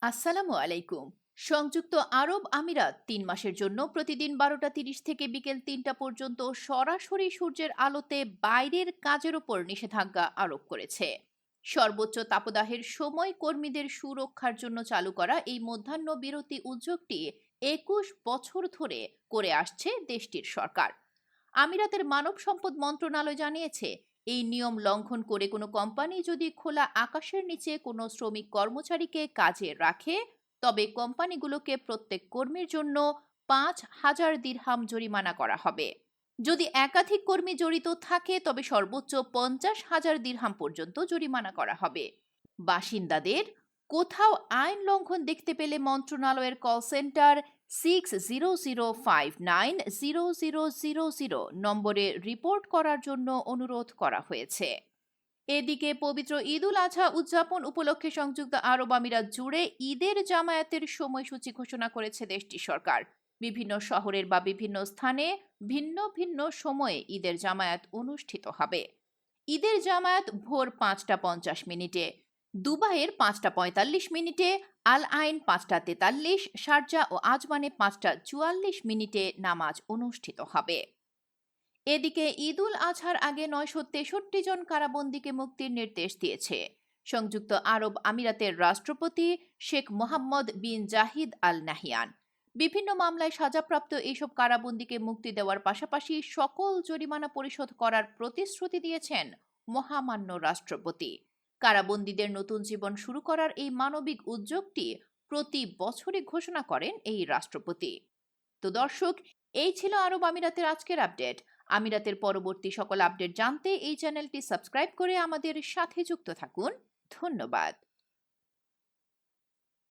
আসসালামু আলাইকুম। সংযুক্ত আরব আমিরাত ৩ মাসের জন্য প্রতিদিন ১২:৩০ থেকে বিকেল ৩টা পর্যন্ত সরাসরি সূর্যের আলোতে বাইরের কাজের ওপর নিষেধাজ্ঞা আরোপ করেছে। সর্বোচ্চ তাপদাহের সময় কর্মীদের সুরক্ষার জন্য চালু করা এই মধ্যাহ্ন বিরতি উদ্যোগটি ২১ বছর ধরে করে আসছে দেশটির সরকার। আমিরাতের মানব সম্পদ মন্ত্রণালয় জানিয়েছে, এই নিয়ম লঙ্ঘন করে কোনো কোম্পানি যদি খোলা আকাশের নিচে কোনো শ্রমিক কর্মচারীকে কাজে রাখে, তবে কোম্পানিগুলোকে প্রত্যেক কর্মীর জন্য ৫,০০০ দিরহাম জরিমানা করা হবে। যদি একাধিক কর্মী জড়িত থাকে তবে সর্বোচ্চ ৫০,০০০ দিরহাম পর্যন্ত জরিমানা করা হবে। বাসিন্দাদের কোথাও আইন লঙ্ঘন দেখতে পেলে মন্ত্রণালয়ের কল সেন্টার 6005900000 নম্বরে রিপোর্ট করার জন্য অনুরোধ করা হয়েছে। এদিকে পবিত্র ঈদ উল আজহা উদযাপন উপলক্ষে সংযুক্ত আরব আমিরাত জুড়ে ঈদের জামায়াতের সময়সূচি ঘোষণা করেছে দেশটির সরকার। বিভিন্ন শহরের বা বিভিন্ন স্থানে ভিন্ন ভিন্ন সময়ে ঈদের জামায়াত অনুষ্ঠিত হবে। ঈদের জামায়াত ভোর ৫টা ৫০ মিনিটে, দুবাইয়ের ৫টা ৪৫ মিনিটে, আল আইন ৫টা ৪৩, শারজা ও আজমানে ৫টা ৪৪ মিনিটে নামাজ অনুষ্ঠিত হবে। এদিকে ঈদ উল আজহার আগে ৯৬৩ জন কারাবন্দীকে মুক্তির নির্দেশ দিয়েছে সংযুক্ত আরব আমিরাতের রাষ্ট্রপতি শেখ মোহাম্মদ বিন জাহিদ আল নাহিয়ান। বিভিন্ন মামলায় সাজাপ্রাপ্ত এইসব কারাবন্দীকে মুক্তি দেওয়ার পাশাপাশি সকল জরিমানা পরিশোধ করার প্রতিশ্রুতি দিয়েছেন মহামান্য রাষ্ট্রপতি। কারাবন্দীদের নতুন জীবন শুরু করার এই মানবিক উদ্যোগটি প্রতি বছরই ঘোষণা করেন এই রাষ্ট্রপতি। তো দর্শক, এই ছিল আরব আমিরাতের আজকের আপডেট। আমিরাতের পরবর্তী সকল আপডেট জানতে এই চ্যানেলটি সাবস্ক্রাইব করে আমাদের সাথে যুক্ত থাকুন। ধন্যবাদ।